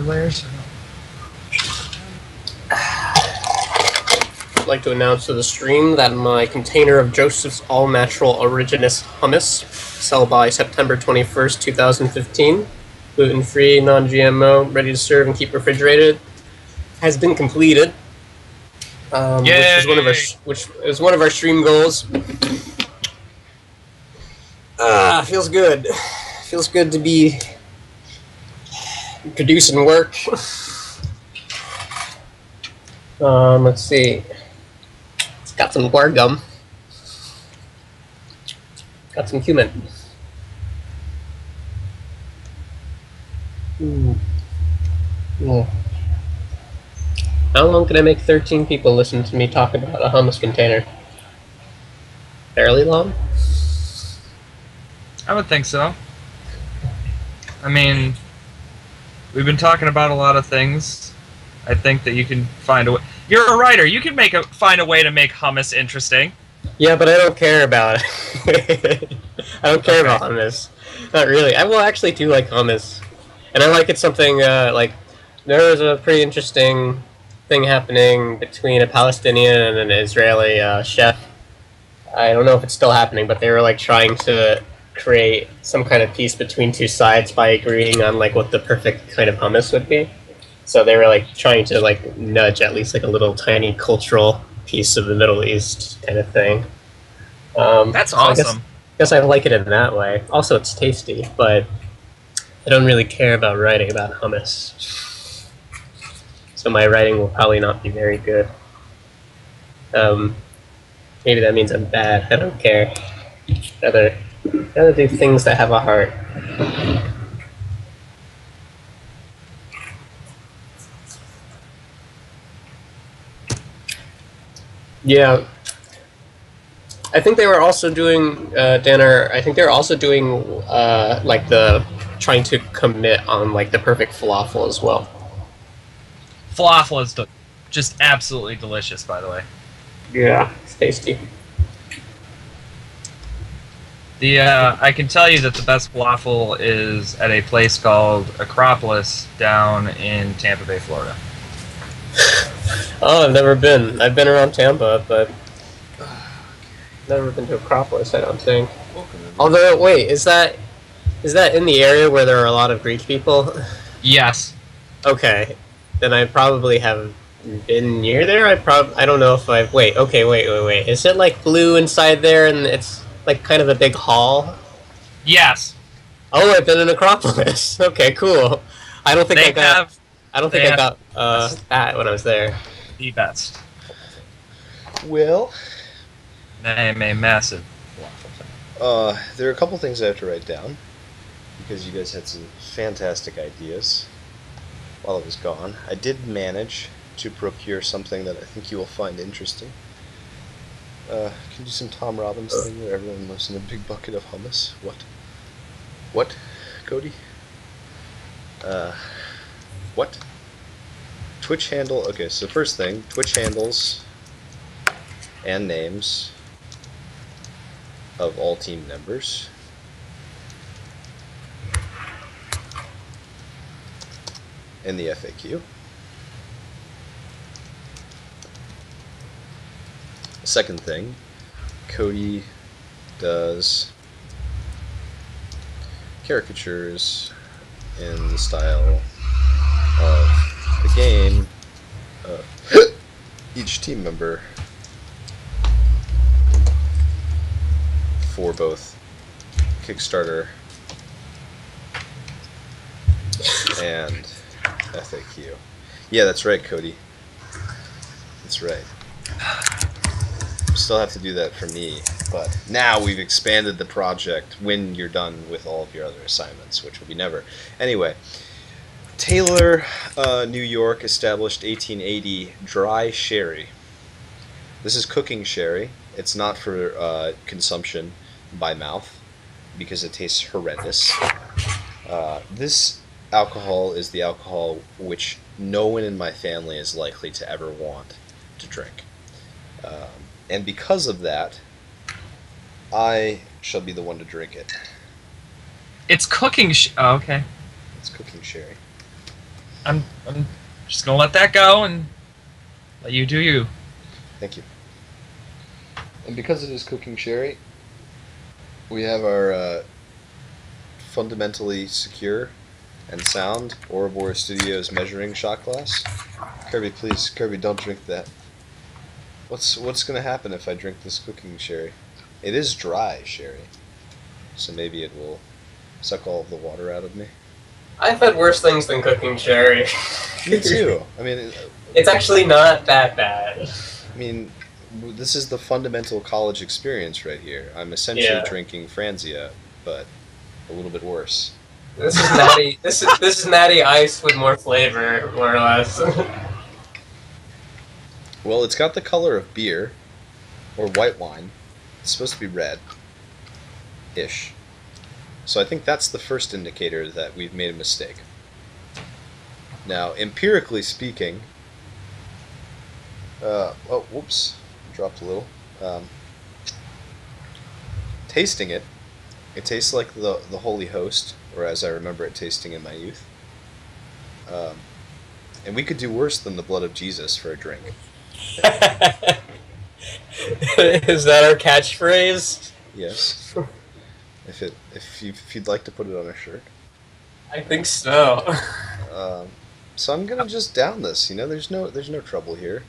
other layers? I'd like to announce to the stream that my container of Joseph's All-Natural Originus Hummus, sell by September 21st, 2015, gluten-free, non-GMO, ready to serve and keep refrigerated, has been completed. Which is one of our stream goals. Feels good. Feels good to be producing work. Let's see. It's got some guar gum. Got some cumin. Yeah. How long can I make 13 people listen to me talk about a hummus container? Fairly long? I would think so. I mean, we've been talking about a lot of things. I think that you can find a way. You're a writer. You can find a way to make hummus interesting. Yeah, but I don't care about it. I don't care about hummus. Not really. I will actually do like hummus. And I like it something, like, there was a pretty interesting thing happening between a Palestinian and an Israeli chef. I don't know if it's still happening, but they were like trying to create some kind of peace between two sides by agreeing on like what the perfect kind of hummus would be. So they were like trying to like nudge at least like a little tiny cultural piece of the Middle East kind of thing. That's awesome. I guess I like it in that way. Also, it's tasty, but I don't really care about writing about hummus. So my writing will probably not be very good. Maybe that means I'm bad. I don't care. Rather do things that have a heart. Yeah. I think they were also doing, Danner, I think they were also doing, like, trying to commit on, like, the perfect falafel as well. Falafel is just absolutely delicious, by the way. Yeah, it's tasty. I can tell you that the best falafel is at a place called Acropolis down in Tampa Bay, Florida. Oh, I've never been. I've been around Tampa, but never been to Acropolis, I don't think. Although, wait, is that in the area where there are a lot of Greek people? Yes. Okay, then I probably have been near there. I don't know if I've... Wait. Is it like blue inside there and it's like kind of a big hall? Yes. Oh, I've been in Acropolis. Okay, cool. I don't think I got that when I was there. The best. Well, Name a massive falafel. there are a couple things I have to write down because you guys had some fantastic ideas while I was gone. I did manage to procure something that I think you will find interesting. Can you do some Tom Robbins thing where everyone lives in a big bucket of hummus? What? Cody? What? Twitch handle. Okay, so first thing, Twitch handles and names of all team members. In the FAQ. Second thing, Cody does caricatures in the style of the game of each team member for both Kickstarter and FAQ. Yeah, that's right, Cody. That's right. Still have to do that for me, but now we've expanded the project when you're done with all of your other assignments, which will be never. Anyway, Taylor, New York, established 1880 dry sherry. This is cooking sherry. It's not for consumption by mouth because it tastes horrendous. This alcohol is the alcohol which no one in my family is likely to ever want to drink. And because of that, I shall be the one to drink it. It's cooking oh, okay. It's cooking sherry. I'm just gonna let that go and let you do you. Thank you. And because it is cooking sherry, we have our fundamentally secure and sound Ouroboros Studios measuring shot glass. Kirby, please, Kirby, don't drink that. What's gonna happen if I drink this cooking sherry? It is dry sherry, so maybe it will suck all of the water out of me. I've had worse things than cooking sherry. Me too. I mean, It's actually not that bad. I mean, this is the fundamental college experience right here. I'm essentially drinking Franzia, but a little bit worse. This is natty. This is natty ice with more flavor, more or less. Well, it's got the color of beer or white wine. It's supposed to be red-ish. So I think that's the first indicator that we've made a mistake. Now, empirically speaking, oh, whoops, dropped a little. Tasting it, it tastes like the Holy Host, or as I remember it tasting in my youth. And we could do worse than the blood of Jesus for a drink. Is that our catchphrase? Yes. If you'd like to put it on a shirt. I think so. So I'm gonna just down this. You know, there's no trouble here.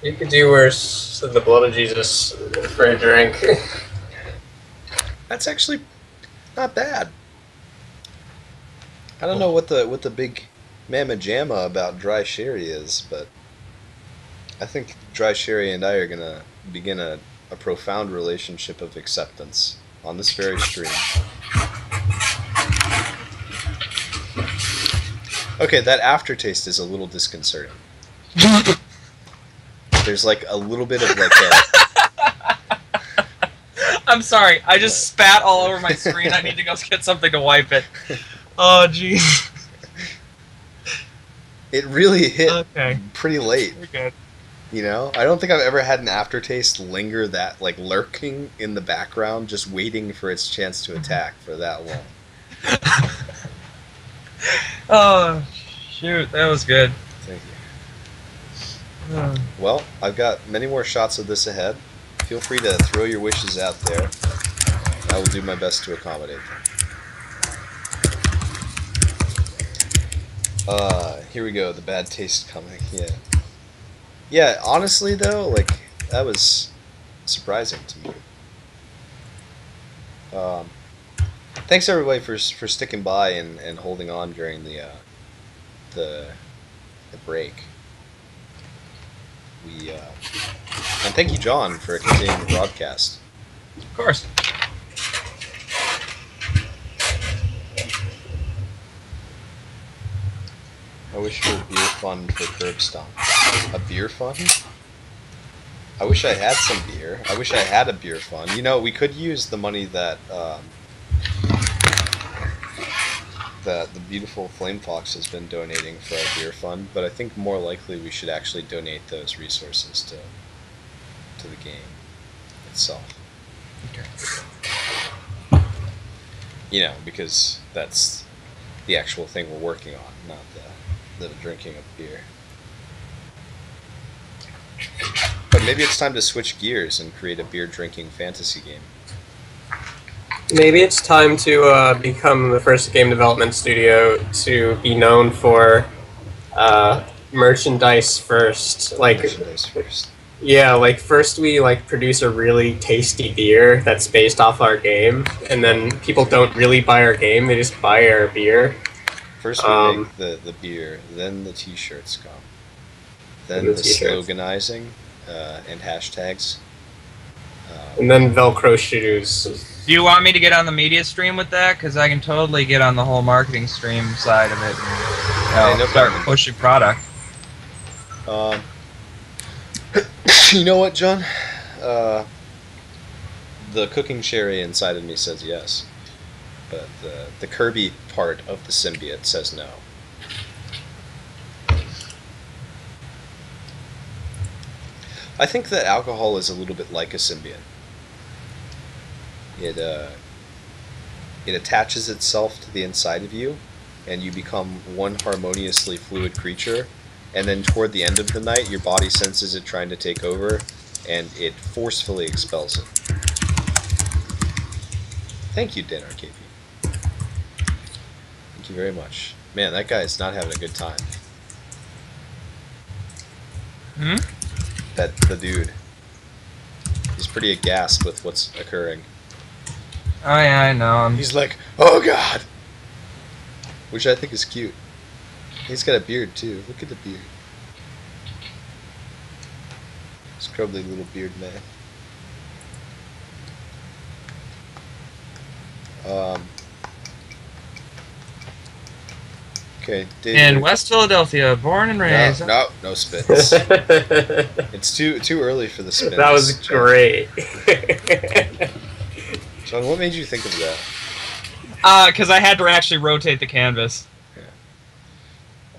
You could do worse than the blood of Jesus for a drink. That's actually not bad. I don't know what the big mamma jamma about dry sherry is, but I think dry sherry and I are gonna begin a profound relationship of acceptance on this very stream. Okay, that aftertaste is a little disconcerting. There's like a little bit of like a... I'm sorry, I just spat all over my screen. I need to go get something to wipe it. Oh, jeez. It really hit pretty late. We're good. You know? I don't think I've ever had an aftertaste linger that, like, lurking in the background, just waiting for its chance to attack for that long. Oh, shoot, that was good. Thank you. Well, I've got many more shots of this ahead. Feel free to throw your wishes out there. I will do my best to accommodate them. Here we go, the bad taste coming, yeah. Yeah, honestly though, like, that was surprising to me. Thanks everybody for sticking by and holding on during the break. And thank you, John, for continuing the broadcast. Of course. I wish for a beer fund for Curb Stomp. A beer fund? I wish I had some beer. I wish I had a beer fund. You know, we could use the money that that the beautiful FlameFoxx has been donating for our beer fund, but I think more likely we should actually donate those resources to the game itself. Okay. You know, because that's the actual thing we're working on, not the drinking of beer. But maybe it's time to switch gears and create a beer drinking fantasy game. Maybe it's time to become the first game development studio to be known for merchandise first. Merchandise first. Yeah, like first we produce a really tasty beer that's based off our game, and then people don't really buy our game; they just buy our beer. First we make the beer, then the t-shirts come, then the sloganizing and hashtags, and then Velcro shoes. Do you want me to get on the media stream with that? Because I can totally get on the whole marketing stream side of it and start pushing product. You know what, John? The cooking sherry inside of me says yes, but the Kirby part of the symbiote says no. I think that alcohol is a little bit like a symbiote. It attaches itself to the inside of you and you become one harmoniously fluid creature, and then toward the end of the night, your body senses it trying to take over, and it forcefully expels it. Thank you, Dan RKP. Thank you very much. Man, that guy is not having a good time. Hmm? The dude. He's pretty aghast with what's occurring. Oh yeah, I know. He's like, oh god! Which I think is cute. He's got a beard too. Look at the beard. Scrubbly little beard man. Okay, David. In West Philadelphia, born and raised. No spins. It's too early for the spins. That was John. great. John, what made you think of that? Because I had to actually rotate the canvas.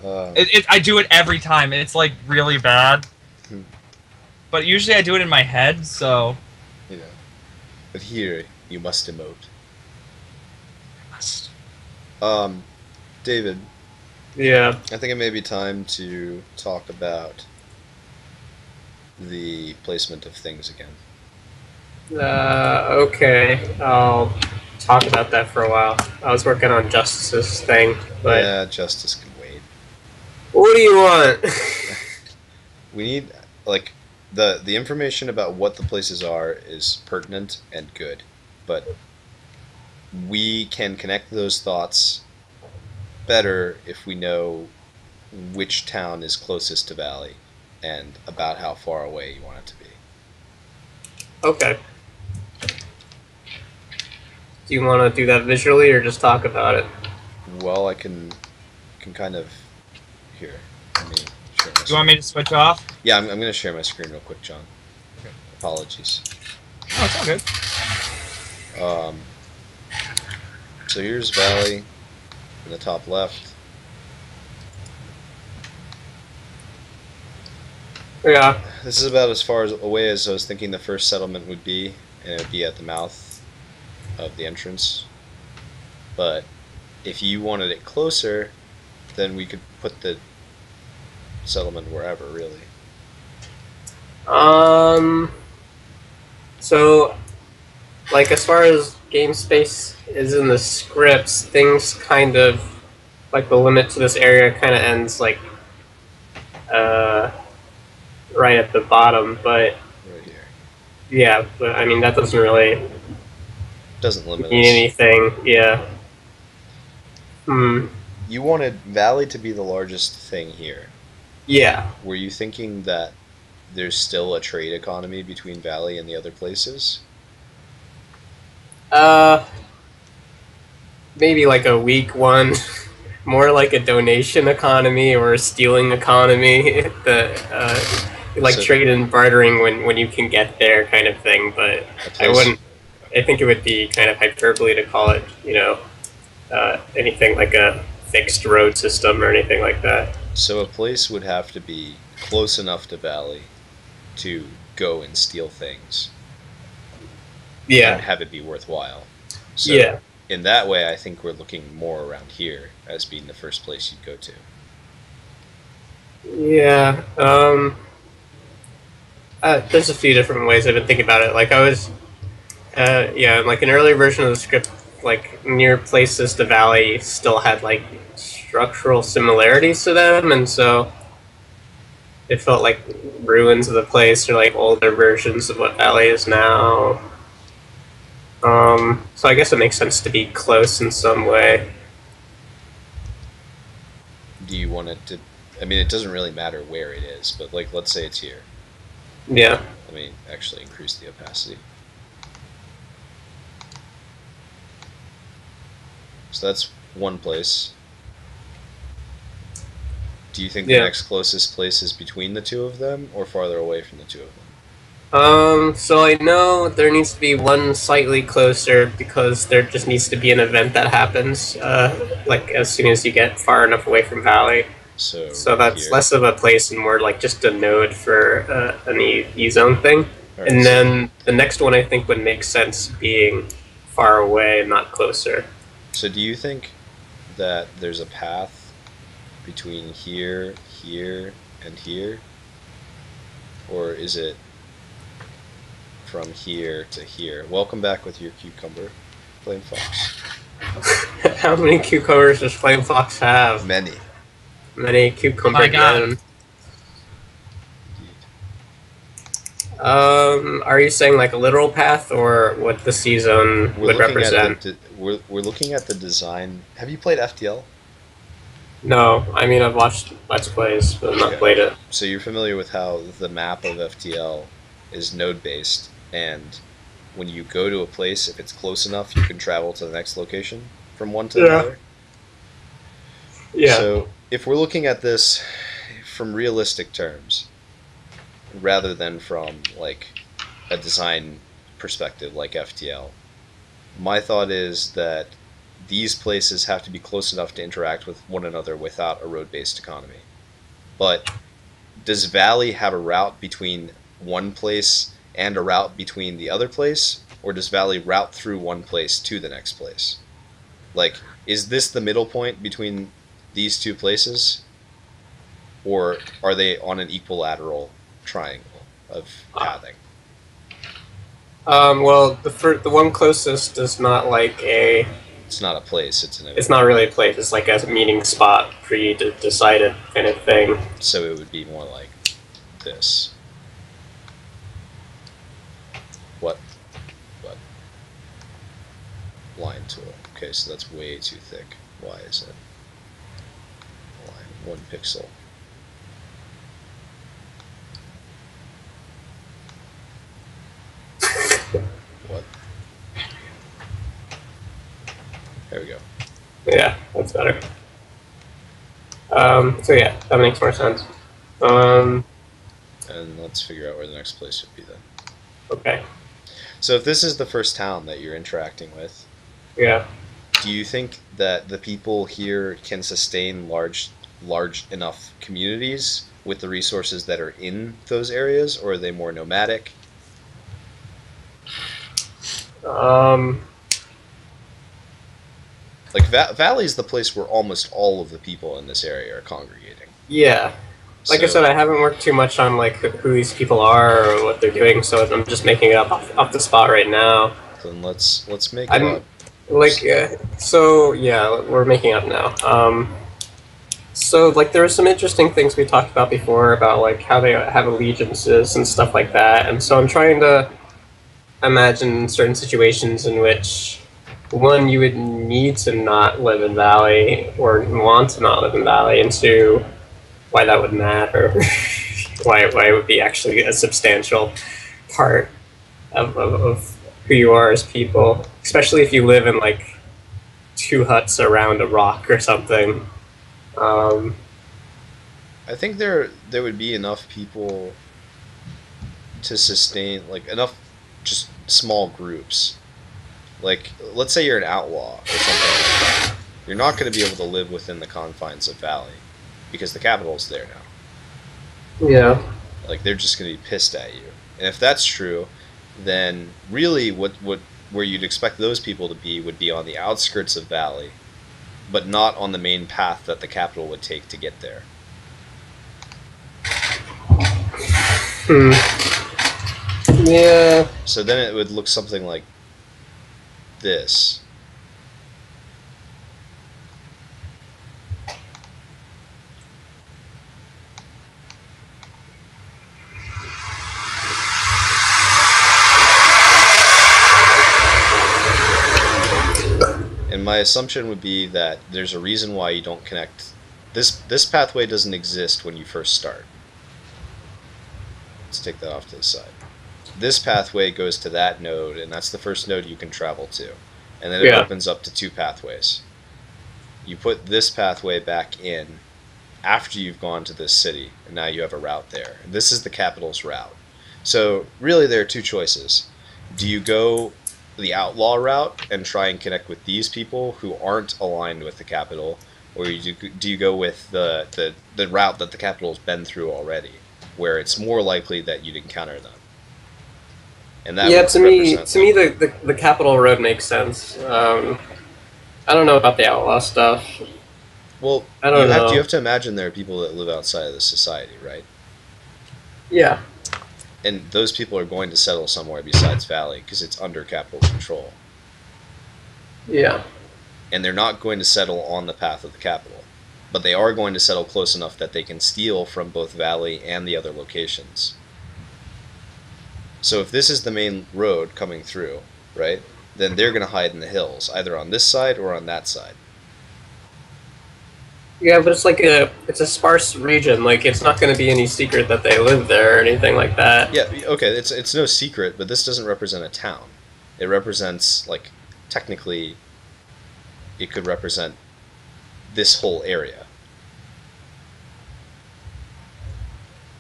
Yeah. I do it every time. It's like really bad. But usually I do it in my head, so. You know. But here, you must emote. David. Yeah. I think it may be time to talk about the placement of things again. Okay. I'll talk about that for a while. I was working on Justice's thing, but... Yeah, Justice can wait. What do you want? We need, like, the information about what the places are is pertinent and good, but we can connect those thoughts better if we know which town is closest to Valley and about how far away you want it to be. Okay. Do you want to do that visually or just talk about it? Well, I can kind of... Here, let me share my Do you want me to switch off? Yeah, I'm going to share my screen real quick, John. Okay. Apologies. Oh, it's all good. So here's Valley in the top left. Yeah. This is about as far away as I was thinking the first settlement would be, and it would be at the mouth of the entrance. But if you wanted it closer, then we could put the settlement wherever, really. So, like, as far as game space is in the scripts, things kind of, like, the limit to this area kind of ends, like, right at the bottom, but... Right here. Yeah, but, I mean, that doesn't really Doesn't limit mean us. anything, yeah. You wanted Valley to be the largest thing here. Yeah. Were you thinking that there's still a trade economy between Valley and the other places? Maybe like a weak one. More like a donation economy or a stealing economy. Like So- trade and bartering when you can get there kind of thing, but I wouldn't... I think it would be kind of hyperbole to call it, you know, anything like a fixed road system or anything like that. So a place would have to be close enough to Valley to go and steal things and Yeah. have it be worthwhile. So Yeah. in that way, I think we're looking more around here as being the first place you'd go to. Yeah. There's a few different ways I've been thinking about it. Like I was, like an earlier version of the script, like near places the Valley still had like structural similarities to them, and so it felt like ruins of the place or like older versions of what Valley is now. So I guess it makes sense to be close in some way. Do you want it to... I mean, it doesn't really matter where it is, but like, let's say it's here. Yeah. Let me actually increase the opacity. So that's one place. Do you think the Yeah. next closest place is between the two of them, or farther away from the two of them? So I know there needs to be one slightly closer because there just needs to be an event that happens, like as soon as you get far enough away from Valley. So That's here. less of a place and more like just a node for an E-zone thing. Alright, And so- then the next one I think would make sense being far away, not closer. So do you think that there's a path between here, here, and here? Or is it from here to here? Welcome back with your cucumber, FlameFoxx. How many cucumbers does FlameFoxx have? Many. Many cucumber My God. Indeed. Are you saying like a literal path or what the season would represent? We're looking at the design. Have you played FTL? No, I mean I've watched Let's Plays, but I've not played it. So you're familiar with how the map of FTL is node-based, and when you go to a place, if it's close enough, you can travel to the next location from one to another? Yeah. So if we're looking at this from realistic terms, rather than from like a design perspective like FTL, my thought is that these places have to be close enough to interact with one another without a road-based economy. But does Valley have a route between one place and a route between the other place, or does Valley route through one place to the next place? Like, is this the middle point between these two places, or are they on an equilateral triangle of pathing? Well, the one closest is not like a. It's not a place. It's not really a place. It's like a meeting spot for you to decide it kind of thing. So it would be more like this. What? Line tool. Okay, so that's way too thick. Why is it? Line 1 pixel. What? There we go. Yeah, that's better. So yeah, that makes more sense. And let's figure out where the next place would be then. Okay. So if this is the first town that you're interacting with, Yeah. do you think that the people here can sustain large enough communities with the resources that are in those areas, or are they more nomadic? Like Valley is the place where almost all of the people in this area are congregating. Yeah. Like I said, I haven't worked too much on like who these people are or what they're doing, so I'm just making it up off the spot right now. Then let's make it up. Like, so yeah, we're making it up now. So like there are some interesting things we talked about before about like how they have allegiances and stuff like that, and so I'm trying to imagine certain situations in which one, you would need to not live in Valley or want to not live in Valley, and two, why that would matter, why it would be actually a substantial part of who you are as people, especially if you live in like 2 huts around a rock or something. I think there would be enough people to sustain, like enough just small groups. Like, let's say you're an outlaw or something like that. You're not going to be able to live within the confines of Valley because the capital's there now. Yeah. Like, they're just going to be pissed at you. And if that's true, then really where you'd expect those people to be would be on the outskirts of Valley, but not on the main path that the capital would take to get there. Yeah. So then it would look something like this. And my assumption would be that there's a reason why you don't connect. This pathway doesn't exist when you first start. Let's take that off to the side. This pathway goes to that node, and that's the first node you can travel to. And then it opens up to 2 pathways. You put this pathway back in after you've gone to this city, and now you have a route there. And this is the capital's route. So really there are 2 choices. Do you go the outlaw route and try and connect with these people who aren't aligned with the capital, or do you go with the route that the capital's been through already, where it's more likely that you'd encounter them? And that to me the capital road makes sense. I don't know about the outlaw stuff. Well, I don't know. you have to imagine there are people that live outside of the society, right? Yeah. And those people are going to settle somewhere besides Valley because it's under capital control. Yeah. And they're not going to settle on the path of the capital. But they are going to settle close enough that they can steal from both Valley and the other locations. So if this is the main road coming through, right, then they're going to hide in the hills, either on this side or on that side. Yeah, but it's a sparse region. Like, it's not going to be any secret that they live there or anything like that. Yeah, okay, it's no secret, but this doesn't represent a town. It represents, like, technically, it could represent this whole area.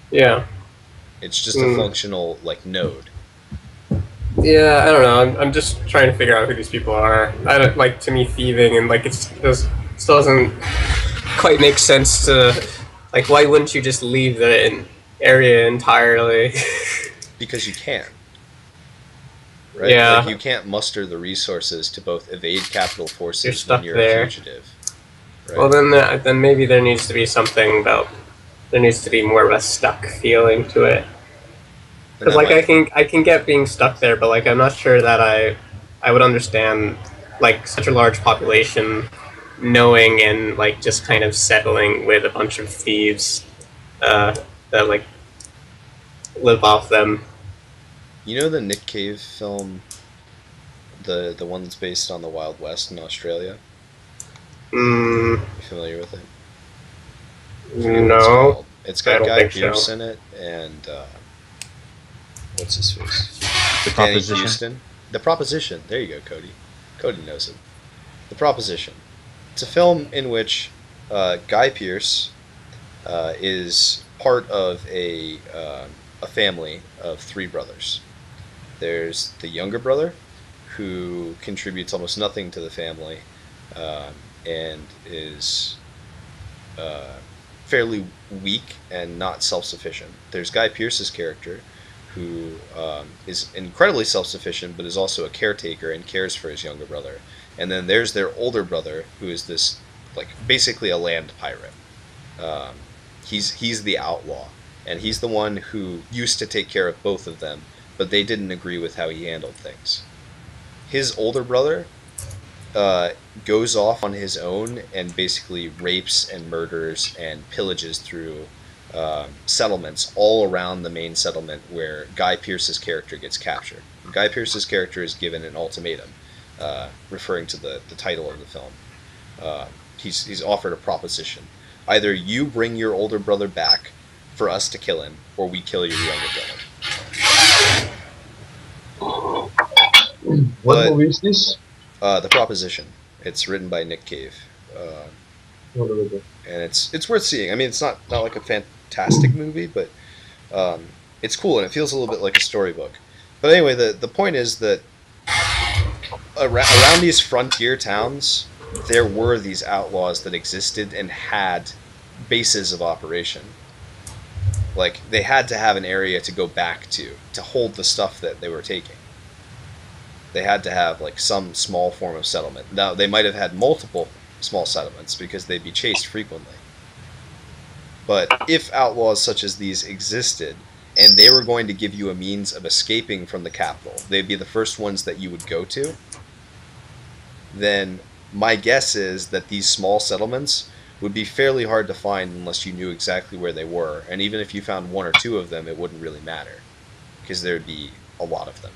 Yeah. It's just a functional, like, node. Yeah, I don't know. I'm just trying to figure out who these people are. I don't like, to me, thieving and like it still doesn't quite make sense to, like, why wouldn't you just leave the area entirely? Because you can. Right? Yeah. Like, you can't muster the resources to both evade capital forces You're stuck when you're there. a fugitive. Right? Well, then maybe there needs to be something about. There needs to be more of a stuck feeling to it. Because like I can get being stuck there, but like I'm not sure that I would understand like such a large population knowing and like just kind of settling with a bunch of thieves that like live off them. You know the Nick Cave film, the one that's based on the Wild West in Australia? Mm, You familiar with it? no. It's got I don't Guy think Pearce so. in it, and what's his face? The Danny Proposition. Houston. The Proposition. There you go, Cody. Cody knows it. The Proposition. It's a film in which Guy Pearce is part of a family of three brothers. There's the younger brother, who contributes almost nothing to the family, and is fairly weak and not self-sufficient. There's Guy Pearce's character, who is incredibly self-sufficient, but is also a caretaker and cares for his younger brother. And then there's their older brother, who is this, like, basically a land pirate. He's the outlaw, and he's the one who used to take care of both of them, but they didn't agree with how he handled things. His older brother goes off on his own and basically rapes and murders and pillages through settlements all around the main settlement where Guy Pearce's character gets captured. Guy Pearce's character is given an ultimatum, referring to the title of the film. He's offered a proposition. Either you bring your older brother back for us to kill him, or we kill your younger brother. What movie is this? The Proposition. It's written by Nick Cave. And it's worth seeing. I mean, it's not like a fantastic movie, but it's cool, and it feels a little bit like a storybook. But anyway, the point is that around these frontier towns, there were these outlaws that existed and had bases of operation. Like, they had to have an area to go back to hold the stuff that they were taking. They had to have, like, some small form of settlement. Now, they might have had multiple small settlements because they'd be chased frequently. But if outlaws such as these existed, and they were going to give you a means of escaping from the capital, they'd be the first ones that you would go to, then my guess is that these small settlements would be fairly hard to find unless you knew exactly where they were. And even if you found one or two of them, it wouldn't really matter, because there'd be a lot of them.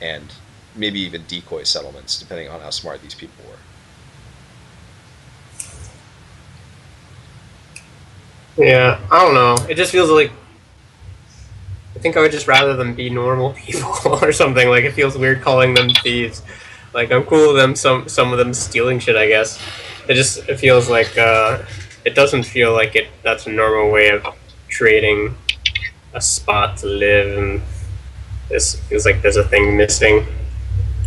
And maybe even decoy settlements, depending on how smart these people were. Yeah, I don't know. It just feels like I think I would just rather them be normal people or something. Like, it feels weird calling them thieves. Like, I'm cool with them, some of them stealing shit, I guess. It feels like it doesn't feel like that's a normal way of creating a spot to live, and this feels like there's a thing missing.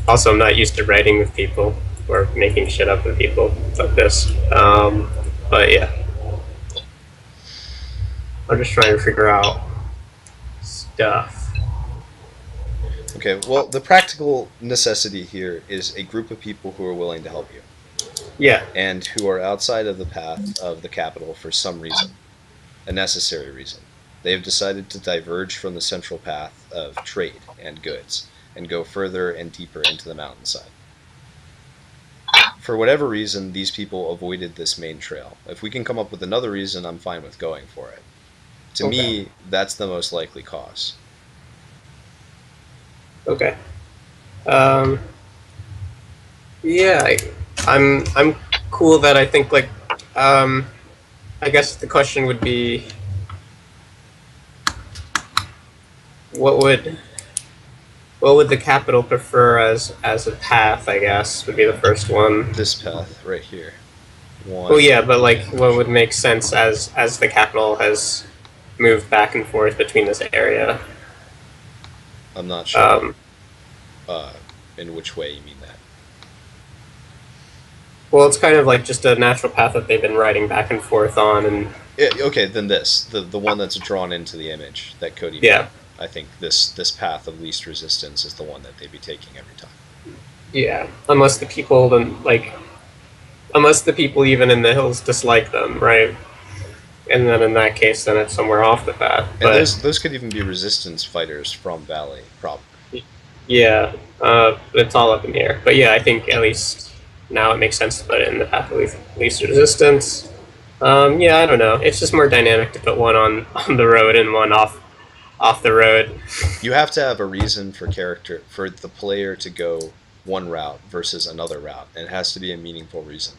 Also, I'm not used to writing with people or making shit up with people like this. But yeah. I'm just trying to figure out stuff. Okay, well, the practical necessity here is a group of people who are willing to help you. Yeah. and who are outside of the path of the capital for some reason, a necessary reason. They have decided to diverge from the central path of trade and goods and go further and deeper into the mountainside. For whatever reason, these people avoided this main trail. If we can come up with another reason, I'm fine with going for it. To me, that's the most likely cause. Okay. Yeah, I'm cool that I think like I guess the question would be what would the capital prefer as a path, I guess, would be the first one. This path right here. One. Well, yeah, but like what would make sense as the capital has moved back and forth between this area? I'm not sure. In which way you mean that? Well, it's kind of like just a natural path that they've been riding back and forth on, and Okay, then the one that's drawn into the image that Cody made. Yeah. I think this path of least resistance is the one that they'd be taking every time. yeah, unless the people even in the hills dislike them, right? And then in that case, then it's somewhere off the path. And those could even be resistance fighters from Valley, probably. Yeah, it's all up in the air. But yeah, I think at least now it makes sense to put it in the path of least resistance. Yeah, I don't know. It's just more dynamic to put one on the road and one off the road. You have to have a reason for the player to go one route versus another route, and it has to be a meaningful reason.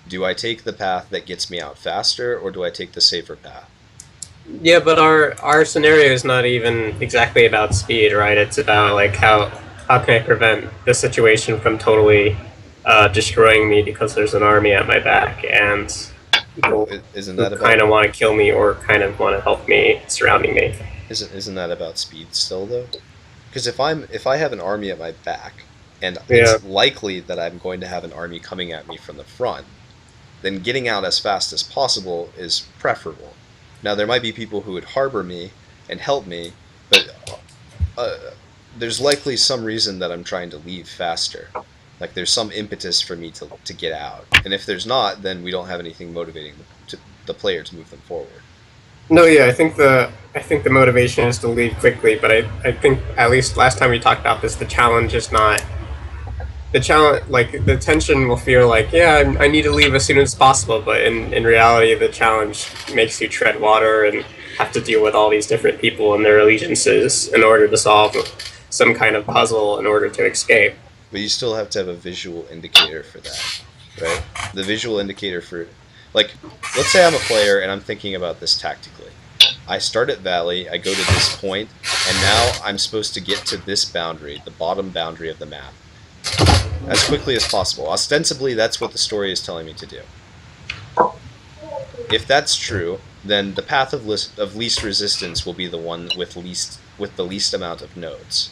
Do I take the path that gets me out faster, or do I take the safer path? Yeah, but our scenario is not even exactly about speed, right? It's about like how can I prevent the situation from totally destroying me because there's an army at my back and people Isn't that kind of about want to kill me or kind of want to help me surrounding me. isn't that about speed still though? Because if I have an army at my back, and Yeah. it's likely that I'm going to have an army coming at me from the front, then getting out as fast as possible is preferable. Now, there might be people who would harbor me and help me, but there's likely some reason that I'm trying to leave faster. Like, there's some impetus for me to get out. And if there's not, then we don't have anything motivating the player to move them forward. No, yeah, I think the motivation is to leave quickly, but I think at least last time we talked about this, the challenge is not the challenge. Like the tension will feel like, yeah, I need to leave as soon as possible, but in reality, the challenge makes you tread water and have to deal with all these different people and their allegiances in order to solve some kind of puzzle in order to escape. But you still have to have a visual indicator for that, right? The visual indicator for, like, let's say I'm a player and I'm thinking about this tactically. I start at Valley, I go to this point, and now I'm supposed to get to this boundary, the bottom boundary of the map, as quickly as possible. Ostensibly, that's what the story is telling me to do. If that's true, then the path of least resistance will be the one with the least amount of nodes.